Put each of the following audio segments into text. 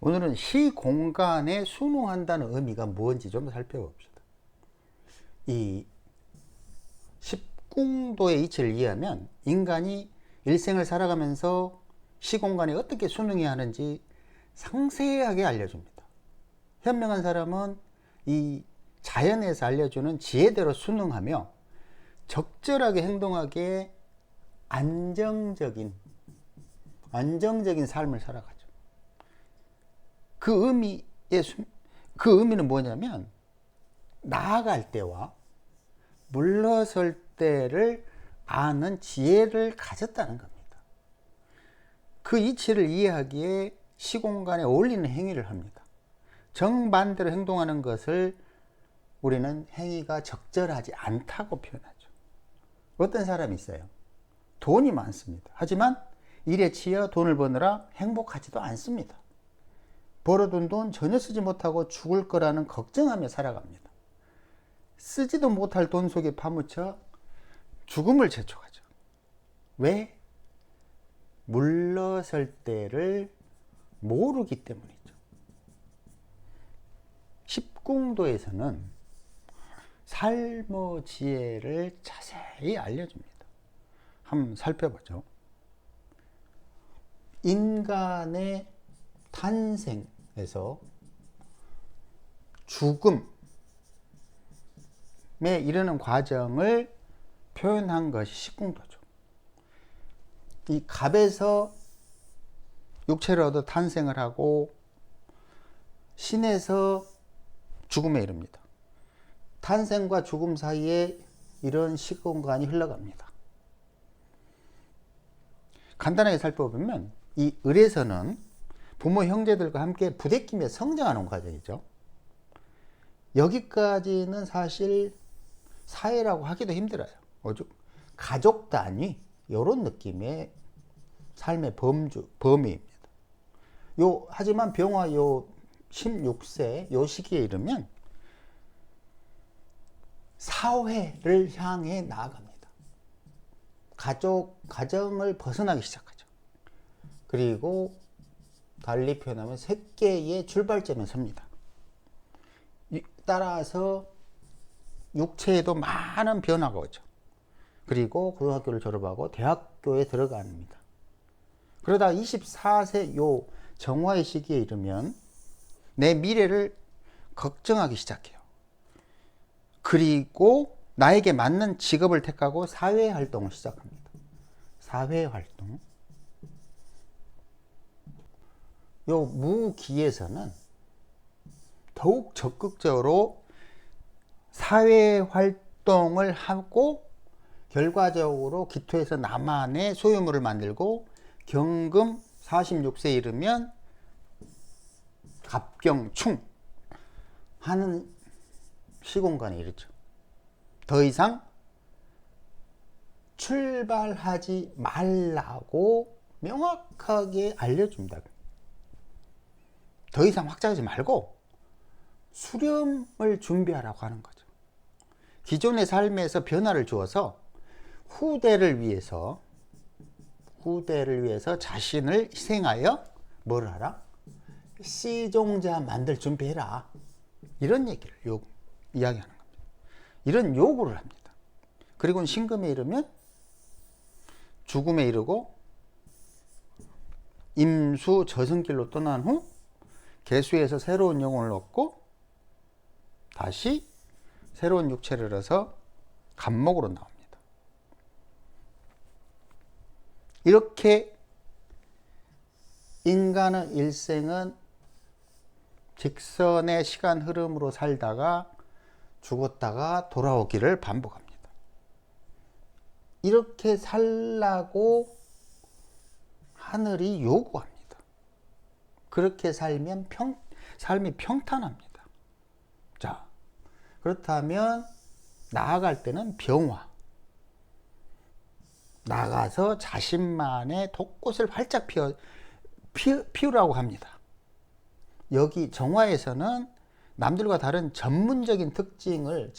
오늘은 시공간에 순응한다는 의미가 뭔지 좀 살펴봅시다. 이 십궁도의 이치를 이해하면 인간이 일생을 살아가면서 시공간에 어떻게 순응해야 하는지 상세하게 알려줍니다. 현명한 사람은 이 자연에서 알려주는 지혜대로 순응하며 적절하게 행동하기에 안정적인 삶을 살아가죠. 그 의미는 뭐냐면 나아갈 때와 물러설 때를 아는 지혜를 가졌다는 겁니다. 그 이치를 이해하기에 시공간에 어울리는 행위를 합니다. 정반대로 행동하는 것을 우리는 행위가 적절하지 않다고 표현하죠. 어떤 사람이 있어요. 돈이 많습니다. 하지만 일에 치여 돈을 버느라 행복하지도 않습니다. 벌어둔 돈 전혀 쓰지 못하고 죽을 거라는 걱정하며 살아갑니다. 쓰지도 못할 돈 속에 파묻혀 죽음을 재촉하죠. 왜? 물러설 때를 모르기 때문이죠. 십궁도에서는 삶의 지혜를 자세히 알려줍니다. 한번 살펴보죠. 인간의 탄생에서 죽음에 이르는 과정을 표현한 것이 십궁도죠. 이 갑에서 육체를 얻어 탄생을 하고 신에서 죽음에 이릅니다. 탄생과 죽음 사이에 이런 시공간이 흘러갑니다. 간단하게 살펴보면 이 을에서는 부모 형제들과 함께 부대끼며 성장하는 과정이죠. 여기까지는 사실 사회라고 하기도 힘들어요. 오죽 가족 단위 이런 느낌의 삶의 범위입니다. 하지만 병화 16세 요 시기에 이르면 사회를 향해 나아갑니다. 가정을 벗어나기 시작하죠. 그리고 달리 표현하면 세계의 출발점에 섭니다. 따라서 육체에도 많은 변화가 오죠. 그리고 고등학교를 졸업하고 대학교에 들어갑니다. 그러다 24세 요 정화의 시기에 이르면 내 미래를 걱정하기 시작해요. 그리고 나에게 맞는 직업을 택하고 사회활동을 시작합니다. 사회활동. 요 무기에서는 더욱 적극적으로 사회활동을 하고 결과적으로 기토에서 나만의 소유물을 만들고 경금 46세에 이르면 갑경충 하는 시공간에 이르죠. 더 이상 출발하지 말라고 명확하게 알려줍니다. 더 이상 확장하지 말고 수렴을 준비하라고 하는 거죠. 기존의 삶에서 변화를 주어서 후대를 위해서 자신을 희생하여 뭘 하라? 씨종자 만들 준비해라. 이런 얘기를 이야기하는 겁니다. 이런 요구를 합니다. 그리고 신금에 이르면 죽음에 이르고 임수 저승길로 떠난 후 계수에서 새로운 영혼을 얻고 다시 새로운 육체를 얻어서 감목으로 나옵니다. 이렇게 인간의 일생은 직선의 시간 흐름으로 살다가 죽었다가 돌아오기를 반복합니다. 이렇게 살라고 하늘이 요구합니다. 그렇게 살면 삶이 평탄합니다. 자, 그렇다면 나아갈 때는 병화. 나가서 자신만의 독꽃을 활짝 피우라고 합니다. 여기 정화에서는 남들과 다른 전문적인 특징을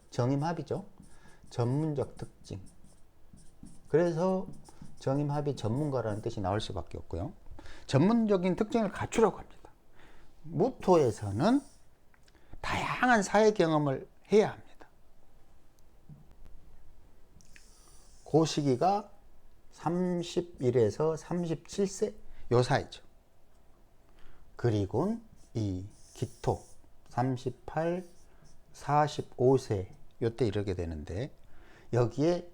정임합이죠. 전문적 특징. 그래서 정임합이 전문가라는 뜻이 나올 수밖에 없고요. 전문적인 특징을 갖추라고 합니다. 무토에서는 다양한 사회 경험을 해야 합니다. 그 시기가 31에서 37세 요 사이죠. 그리고 이 기토 38, 45세 요때 이르게 되는데, 여기에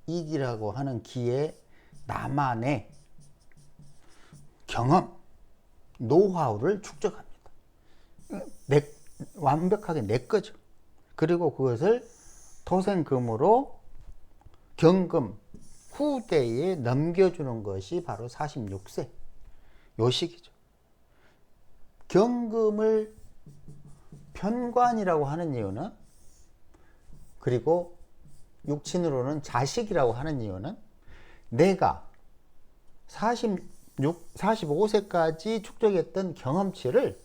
이기라고 하는 기에 나만의 경험, 노하우를 축적합니다. 완벽하게 내 거죠. 그리고 그것을 토생금으로 경금 후대에 넘겨주는 것이 바로 46세 요 시기죠. 경금을 편관이라고 하는 이유는, 그리고 육친으로는 자식이라고 하는 이유는, 내가 45세까지 축적했던 경험치를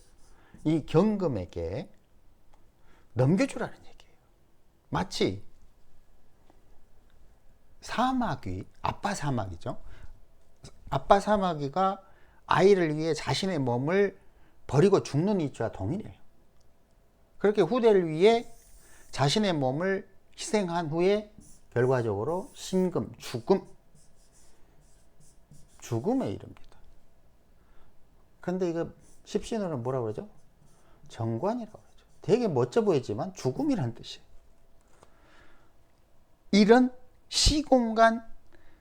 이 경금에게 넘겨주라는 얘기예요. 마치 사마귀, 아빠 사마귀죠. 아빠 사마귀가 아이를 위해 자신의 몸을 버리고 죽는 이치와 동일해요. 그렇게 후대를 위해 자신의 몸을 희생한 후에 결과적으로 신금, 죽음에 이릅니다. 그런데 이거 십신으로는 뭐라고 그러죠? 정관이라고 그러죠. 되게 멋져 보이지만 죽음이라는 뜻이에요. 이런 시공간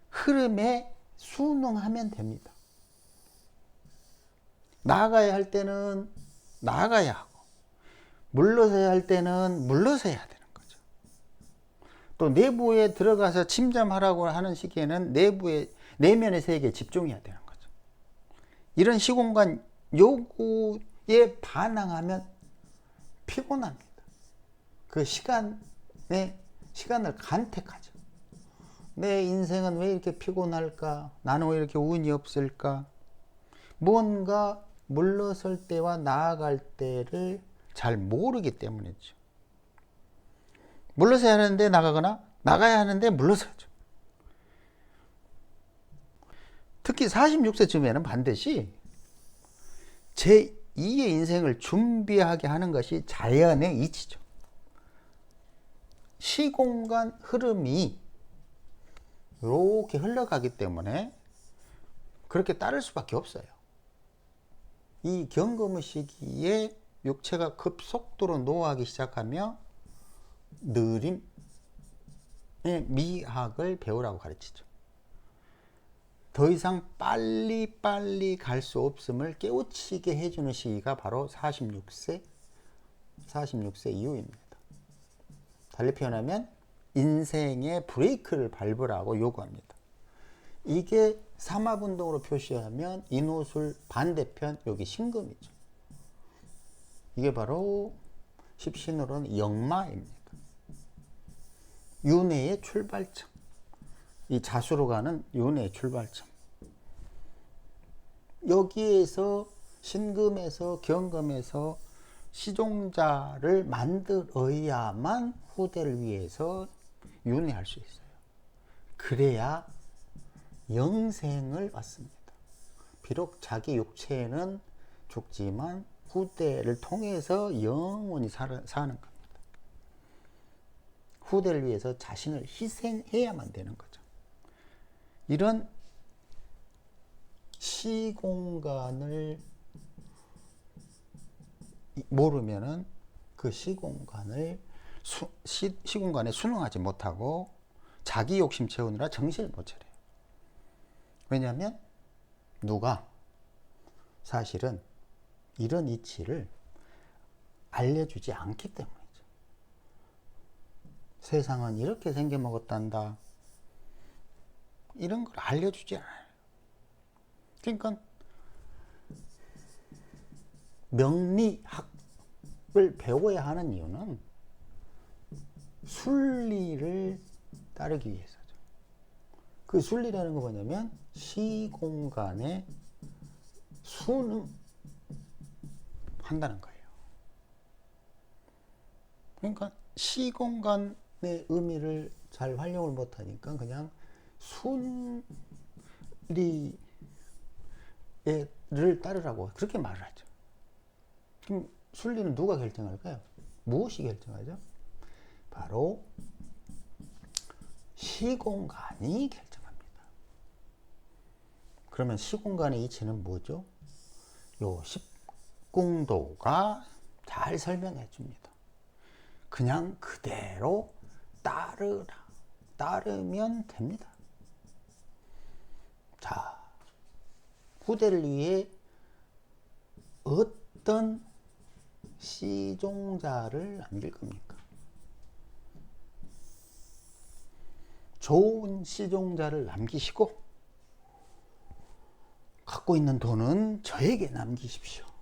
흐름에 순응하면 됩니다. 나아가야 할 때는 나아가야 하고, 물러서야 할 때는 물러서야 되는 거죠. 또 내부에 들어가서 침잠하라고 하는 시기에는 내면의 세계에 집중해야 되는 거죠. 이런 시공간 요구에 반항하면 피곤합니다. 그 시간을 간택하죠. 내 인생은 왜 이렇게 피곤할까? 나는 왜 이렇게 운이 없을까? 뭔가 물러설 때와 나아갈 때를 잘 모르기 때문이죠. 물러서야 하는데 나가거나 나가야 하는데 물러서죠. 특히 46세쯤에는 반드시 제2의 인생을 준비하게 하는 것이 자연의 이치죠. 시공간 흐름이 이렇게 흘러가기 때문에 그렇게 따를 수밖에 없어요. 이 경금 시기에 육체가 급속도로 노화하기 시작하며 느림의 미학을 배우라고 가르치죠. 더 이상 빨리 갈 수 없음을 깨우치게 해주는 시기가 바로 46세 이후입니다. 달리 표현하면 인생의 브레이크를 밟으라고 요구합니다. 이게 삼합운동으로 표시하면 인호술 반대편, 여기 신금이죠. 이게 바로 십신으로는 역마입니다. 윤회의 출발점, 이 자수로 가는 윤회의 출발점. 여기에서 신금에서 경금에서 시종자를 만들어야만 후대를 위해서 윤회할 수 있어요. 그래야 영생을 얻습니다. 비록 자기 육체는 죽지만 후대를 통해서 영원히 사는 겁니다. 후대를 위해서 자신을 희생해야만 되는 거죠. 이런 시공간을 모르면은 그 시공간에 순응하지 못하고 자기 욕심 채우느라 정신을 못 차려요. 왜냐하면 누가 사실은 이런 이치를 알려주지 않기 때문이죠. 세상은 이렇게 생겨먹었단다, 이런 걸 알려주지 않아요. 그러니까 명리학을 배워야 하는 이유는 순리를 따르기 위해서죠. 그 순리라는 건 뭐냐면 시공간에 순응한다는 거예요. 그러니까 시공간의 의미를 잘 활용을 못하니까 그냥 순리를 를 따르라고 그렇게 말을 하죠. 그럼 순리는 누가 결정할까요? 무엇이 결정하죠? 바로 시공간이 결정합니다. 그러면 시공간의 이치는 뭐죠? 요 십공도가 잘 설명해 줍니다. 그냥 그대로 따르면 됩니다. 자, 후대를 위해 어떤 시종자를 남길 겁니까? 좋은 시종자를 남기시고 갖고 있는 돈은 저에게 남기십시오.